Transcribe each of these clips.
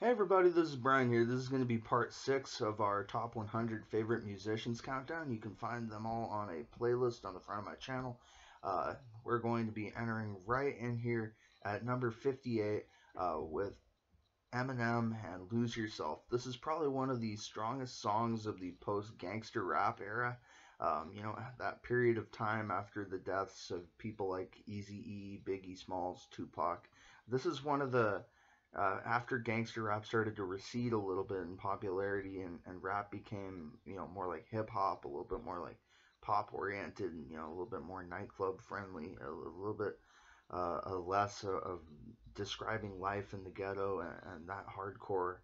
Hey everybody, this is Brian here. This is going to be part 6 of our top 100 favorite musicians countdown. You can find them all on a playlist on the front of my channel. We're going to be entering right in here at number 58 with Eminem and Lose Yourself. This is probably one of the strongest songs of the post-gangster rap era. That period of time after the deaths of people like Eazy-E, Biggie Smalls, Tupac. This is one of the after gangster rap started to recede a little bit in popularity, and rap became, more like hip hop, a little bit more like pop oriented, and, a little bit more nightclub friendly, a little bit less of describing life in the ghetto and that hardcore,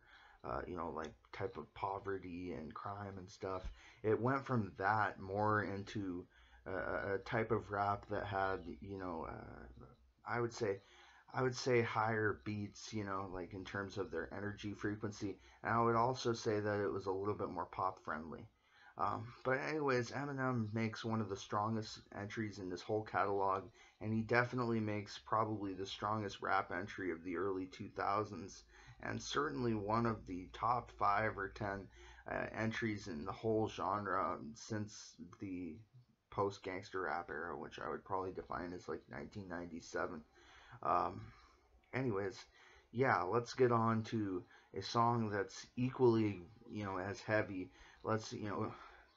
like type of poverty and crime and stuff. It went from that more into a type of rap that had, I would say I would say higher beats, like in terms of their energy frequency. And I would also say that it was a little bit more pop friendly. But anyways, Eminem makes one of the strongest entries in this whole catalog, and he definitely makes probably the strongest rap entry of the early 2000s, and certainly one of the top 5 or 10 entries in the whole genre since the post gangster rap era, which I would probably define as like 1997. Um, anyways, yeah, let's get on to a song that's equally, as heavy. Let's,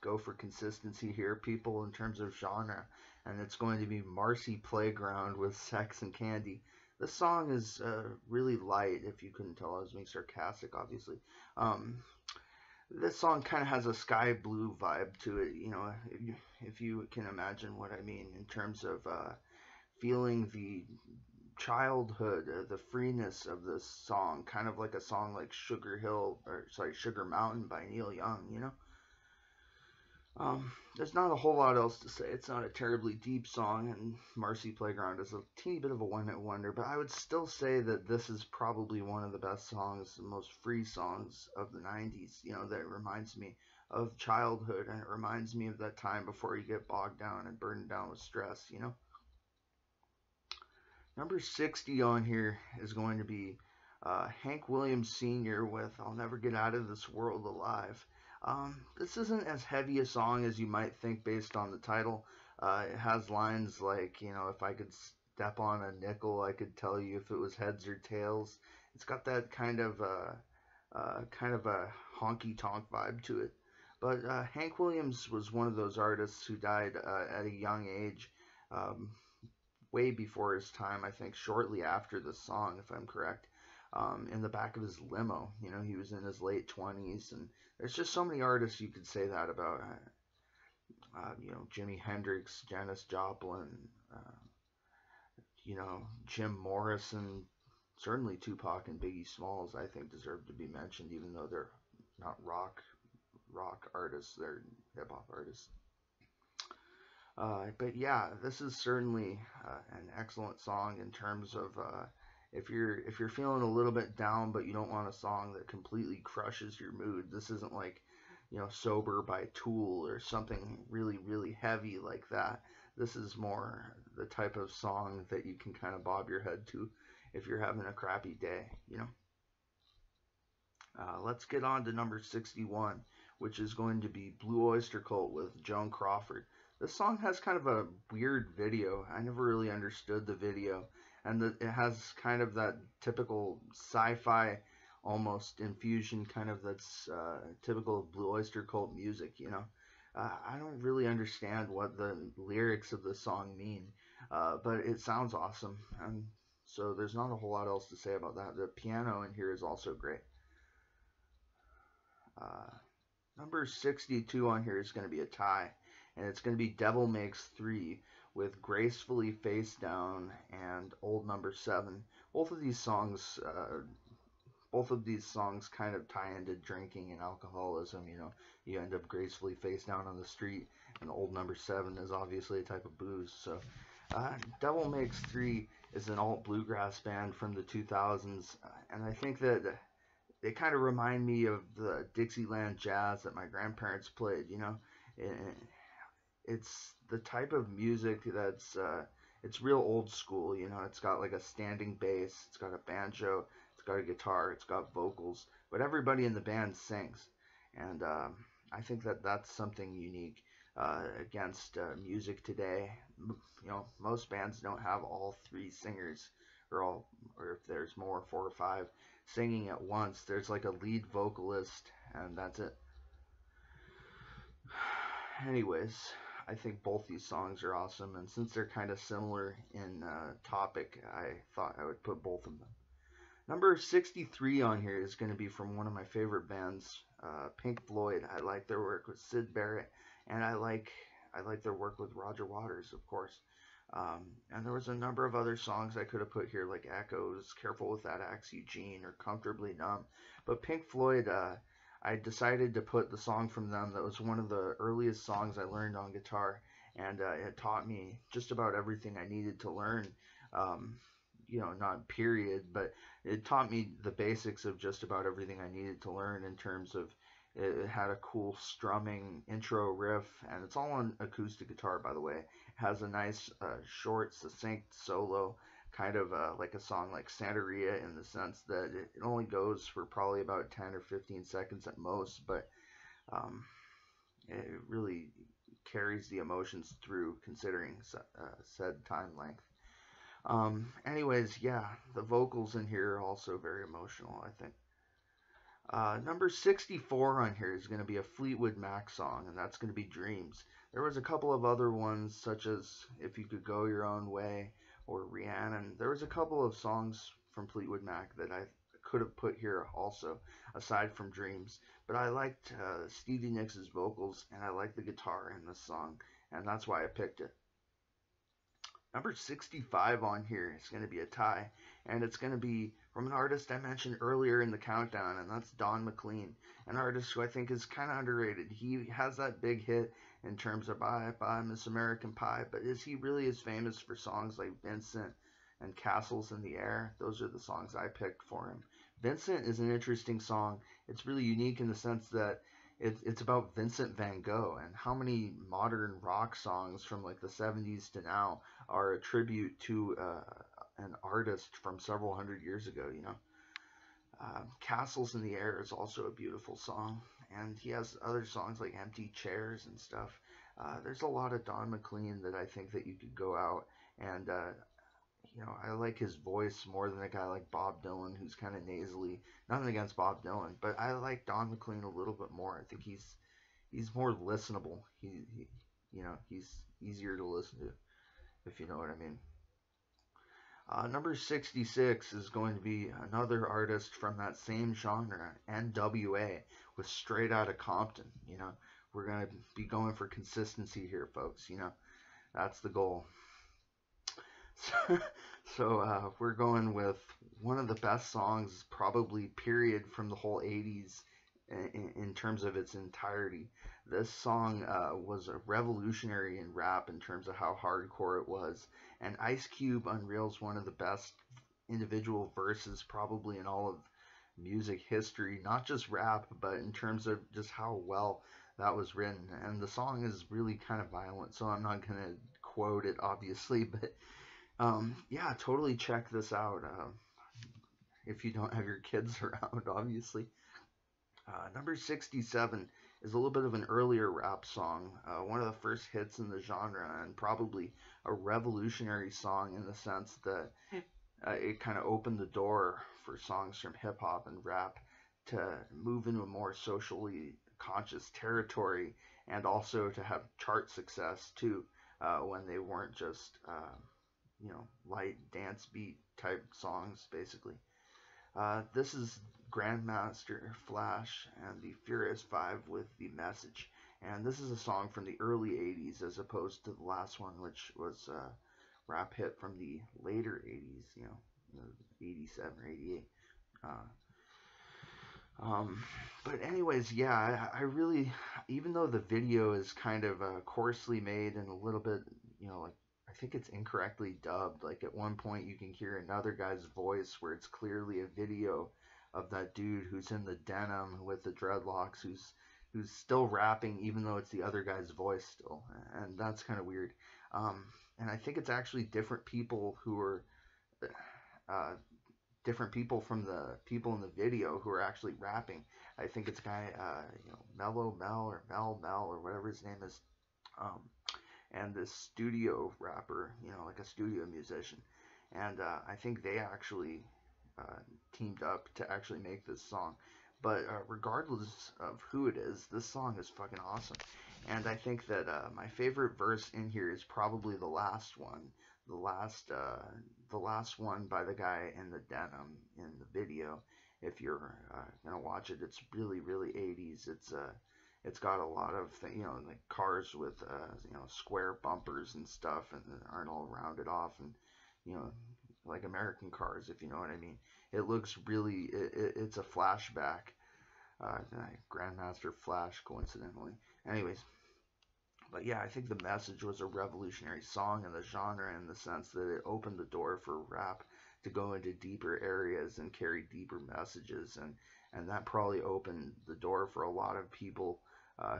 go for consistency here, people, in terms of genre, and it's going to be Marcy Playground with Sex and Candy. This song is really light, if you couldn't tell. I was being sarcastic, obviously. Um, this song kind of has a sky blue vibe to it, if you can imagine what I mean in terms of feeling the childhood, the freeness of this song, kind of like a song like Sugar Mountain by Neil Young, there's not a whole lot else to say. It's not a terribly deep song, and Marcy Playground is a teeny bit of a one-hit wonder, but I would still say that this is probably one of the best songs, the most free songs of the 90s, that reminds me of childhood, and it reminds me of that time before you get bogged down and burdened down with stress. Number 60 on here is going to be Hank Williams Sr. with I'll Never Get Out of This World Alive. This isn't as heavy a song as you might think based on the title. It has lines like, if I could step on a nickel, I could tell you if it was heads or tails. It's got that kind of a honky tonk vibe to it. But Hank Williams was one of those artists who died at a young age. Um, Way before his time, I think shortly after the song, if I'm correct, in the back of his limo. He was in his late 20s, and there's just so many artists you could say that about. Jimi Hendrix, Janis Joplin, Jim Morrison, certainly Tupac and Biggie Smalls, I think deserve to be mentioned, even though they're not rock artists, they're hip hop artists. But yeah, this is certainly an excellent song in terms of if you're feeling a little bit down, but you don't want a song that completely crushes your mood. This isn't like Sober by Tool or something really really heavy like that. This is more the type of song that you can kind of bob your head to if you're having a crappy day. Let's get on to number 61, which is going to be Blue Oyster Cult with Joan Crawford. This song has kind of a weird video. I never really understood the video, and it has kind of that typical sci-fi almost infusion, kind of that's typical of Blue Oyster Cult music. I don't really understand what the lyrics of the song mean, but it sounds awesome, and so there's not a whole lot else to say about that. The piano in here is also great. Uh, Number 62 on here is going to be a tie, and it's going to be Devil Makes Three with Gracefully Face Down and Old Number 7. Both of these songs kind of tie into drinking and alcoholism. You end up gracefully face down on the street, and Old Number 7 is obviously a type of booze. So Devil Makes Three is an alt bluegrass band from the 2000s, and I think that they kind of remind me of the Dixieland jazz that my grandparents played. It's the type of music that's it's real old school. It's got like a standing bass, it's got a banjo, it's got a guitar, it's got vocals, but everybody in the band sings, and I think that that's something unique against music today. You know, most bands don't have all three singers, or if there's more, four or five singing at once. There's like a lead vocalist, and that's it. Anyways, I think both these songs are awesome, and since they're kind of similar in topic, I thought I would put both of them. Number 63 on here is going to be from one of my favorite bands, Pink Floyd. I like their work with Syd Barrett, and I like their work with Roger Waters, of course. And there was a number of other songs I could have put here, like Echoes, Careful with That Axe, Eugene, or Comfortably Numb. But Pink Floyd, I decided to put the song from them that was one of the earliest songs I learned on guitar, and it taught me just about everything I needed to learn. Um, you know, not period, but it taught me the basics of just about everything I needed to learn in terms of it had a cool strumming intro riff, and it's all on acoustic guitar, by the way. It has a nice, short, succinct solo, kind of like a song like Santeria in the sense that it only goes for probably about 10 or 15 seconds at most, but um, it really carries the emotions through considering said time length. Anyways, yeah, the vocals in here are also very emotional, I think. Number 64 on here is going to be a Fleetwood Mac song, and that's going to be Dreams. There was a couple of other ones, such as If You Could Go Your Own Way or Rhiannon. There was a couple of songs from Fleetwood Mac that I could have put here also, aside from Dreams. But I liked Stevie Nicks' vocals, and I liked the guitar in this song, and that's why I picked it. Number 65 on here is going to be a tie, and it's going to be from an artist I mentioned earlier in the countdown, and that's Don McLean, an artist who I think is kind of underrated. He has that big hit in terms of Bye Bye Miss American Pie, but is he really as famous for songs like Vincent and Castles in the Air? Those are the songs I picked for him. Vincent is an interesting song. It's really unique in the sense that it's about Vincent van Gogh, and how many modern rock songs from like the 70s to now are a tribute to an artist from several hundred years ago, you know. Castles in the Air is also a beautiful song, and he has other songs like Empty Chairs and stuff. There's a lot of Don McLean that I think that you could go out and you know, I like his voice more than a guy like Bob Dylan, who's kind of nasally. Nothing against Bob Dylan, but I like Don McLean a little bit more. I think he's more listenable. He you know, he's easier to listen to, if you know what I mean. Number 66 is going to be another artist from that same genre, NWA, with Straight Outta Compton. You know, we're going to be going for consistency here, folks. You know, that's the goal. So, we're going with one of the best songs, probably period, from the whole 80s in terms of its entirety. This song was a revolutionary in rap in terms of how hardcore it was. And Ice Cube unveils one of the best individual verses probably in all of music history, not just rap, but in terms of just how well that was written. And the song is really kind of violent, so I'm not going to quote it, obviously, but yeah, totally check this out if you don't have your kids around, obviously. Number 67 is a little bit of an earlier rap song, one of the first hits in the genre, and probably a revolutionary song in the sense that it kind of opened the door for songs from hip hop and rap to move into a more socially conscious territory, and also to have chart success too, when they weren't just you know, light dance beat type songs, basically. This is Grandmaster Flash and the Furious Five with The Message. And this is a song from the early 80s as opposed to the last one, which was a rap hit from the later 80s, you know, 87 or 88. But anyways, yeah, I really, even though the video is kind of coarsely made and a little bit, you know, like, I think it's incorrectly dubbed. Like at one point you can hear another guy's voice where it's clearly a video of that dude who's in the denim with the dreadlocks, who's still rapping even though it's the other guy's voice still, and that's kind of weird. And I think it's actually different people who are uh, different people from the people in the video who are actually rapping. I think it's a guy, Mellow Mel or Mel or whatever his name is, um, and this studio rapper, like a studio musician. And I think they actually uh, teamed up to actually make this song. But regardless of who it is, this song is fucking awesome. And I think that my favorite verse in here is probably the last one. The last one by the guy in the denim in the video. If you're gonna watch it, it's really, really 80s. It's got a lot of like cars with square bumpers and stuff, and aren't all rounded off, and you know like American cars, if you know what I mean. It looks really, it's a flashback, Grandmaster Flash, coincidentally. Anyways, but yeah, I think the message was a revolutionary song in the genre in the sense that it opened the door for rap to go into deeper areas and carry deeper messages, and that probably opened the door for a lot of people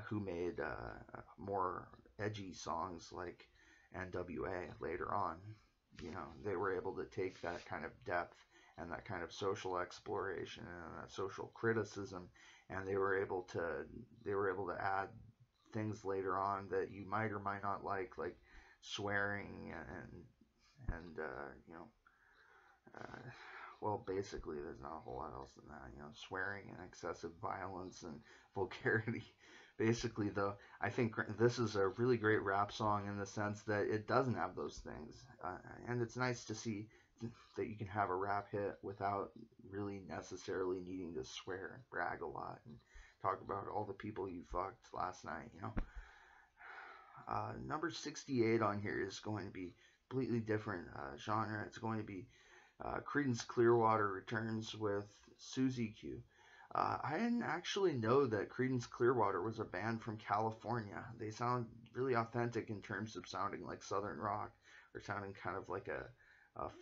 who made more edgy songs like NWA later on. They were able to take that kind of depth and that kind of social exploration and that social criticism, and they were able to add things later on that you might or might not like swearing and well, basically, there's not a whole lot else than that. Swearing and excessive violence and vulgarity. Basically, though, I think this is a really great rap song in the sense that it doesn't have those things. And it's nice to see that you can have a rap hit without really necessarily needing to swear and brag a lot and talk about all the people you fucked last night. Number 68 on here is going to be completely different genre. It's going to be Creedence Clearwater Returns with Susie Q. I didn't actually know that Creedence Clearwater was a band from California. They sound really authentic in terms of sounding like Southern rock or sounding kind of like a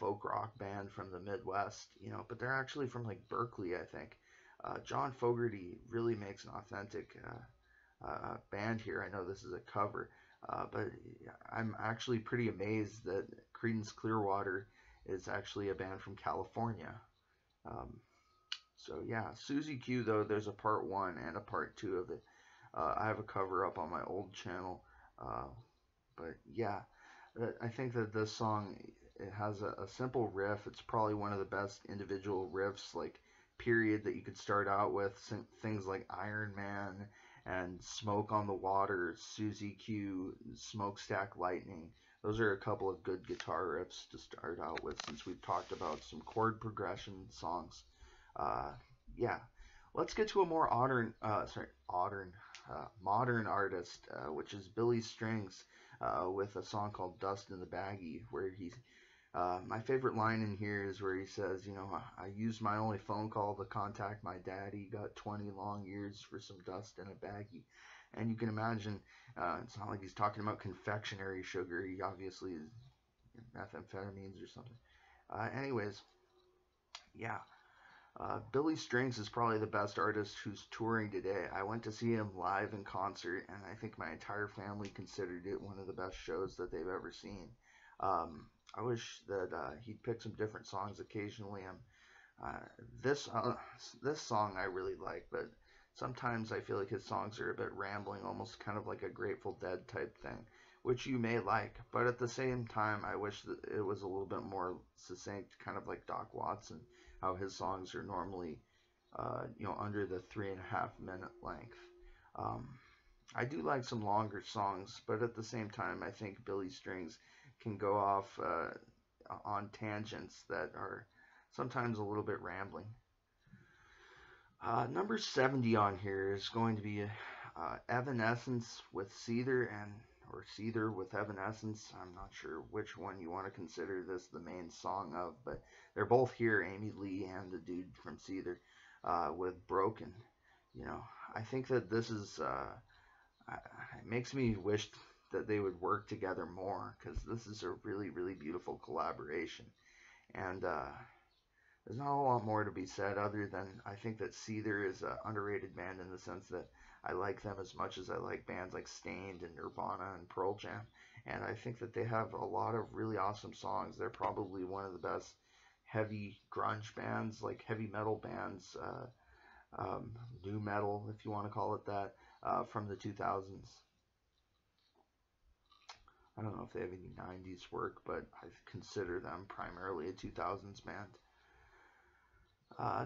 folk rock band from the Midwest, but they're actually from like Berkeley, I think. John Fogerty really makes an authentic band here. I know this is a cover, but I'm actually pretty amazed that Creedence Clearwater is actually a band from California. So yeah, Susie Q, though, there's a part 1 and a part 2 of it. I have a cover up on my old channel. But yeah, I think that this song, it has a simple riff. It's probably one of the best individual riffs, like, period, that you could start out with. Things like Iron Man and Smoke on the Water, Susie Q, Smokestack Lightning. Those are a couple of good guitar riffs to start out with, since we've talked about some chord progression songs. Yeah, let's get to a more modern artist, which is Billy Strings, with a song called Dust in the Baggie, where he's my favorite line in here is where he says, I used my only phone call to contact my daddy, got 20 long years for some dust in a baggie. And you can imagine, it's not like he's talking about confectionery sugar. He obviously is methamphetamines or something. Anyways, yeah. Billy Strings is probably the best artist who's touring today. I went to see him live in concert, and I think my entire family considered it one of the best shows that they've ever seen. I wish that he'd pick some different songs occasionally. This song I really like, but sometimes I feel like his songs are a bit rambling, almost kind of like a Grateful Dead type thing, which you may like. But at the same time, I wish that it was a little bit more succinct, kind of like Doc Watson, how his songs are normally, under the 3.5 minute length. I do like some longer songs, but at the same time, I think Billy Strings can go off on tangents that are sometimes a little bit rambling. Number 70 on here is going to be Evanescence with Seether, or Seether with Evanescence. I'm not sure which one you want to consider this the main song of, but they're both here, Amy Lee and the dude from Seether, with Broken. I think that this is, it makes me wish that they would work together more, because this is a really, really beautiful collaboration. And there's not a lot more to be said other than I think that Seether is an underrated band in the sense that I like them as much as I like bands like Staind and Nirvana and Pearl Jam. And I think that they have a lot of really awesome songs. They're probably one of the best heavy grunge bands, like heavy metal bands, new metal, if you want to call it that, from the 2000s. I don't know if they have any 90s work, but I consider them primarily a 2000s band.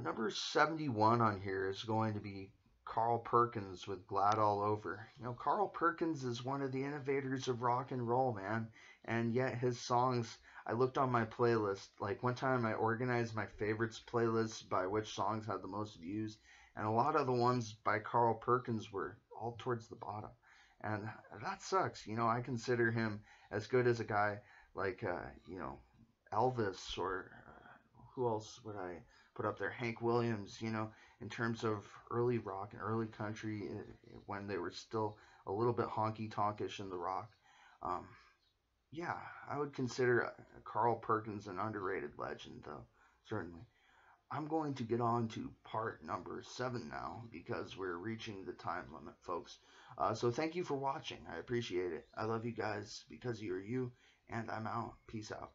Number 71 on here is going to be Carl Perkins with Glad All Over. You know, Carl Perkins is one of the innovators of rock and roll, man. And yet his songs, I looked on my playlist. Like one time I organized my favorites playlist by which songs had the most views. And a lot of the ones by Carl Perkins were all towards the bottom. And that sucks. You know, I consider him as good as a guy like, Elvis, or who else would I put up there? Hank Williams, in terms of early rock and early country, when they were still a little bit honky tonkish in the rock. Um, yeah, I would consider Carl Perkins an underrated legend, though, certainly. I'm going to get on to part number 7 now because we're reaching the time limit, folks. So thank you for watching. I appreciate it. I love you guys because you're you, and I'm out. Peace out.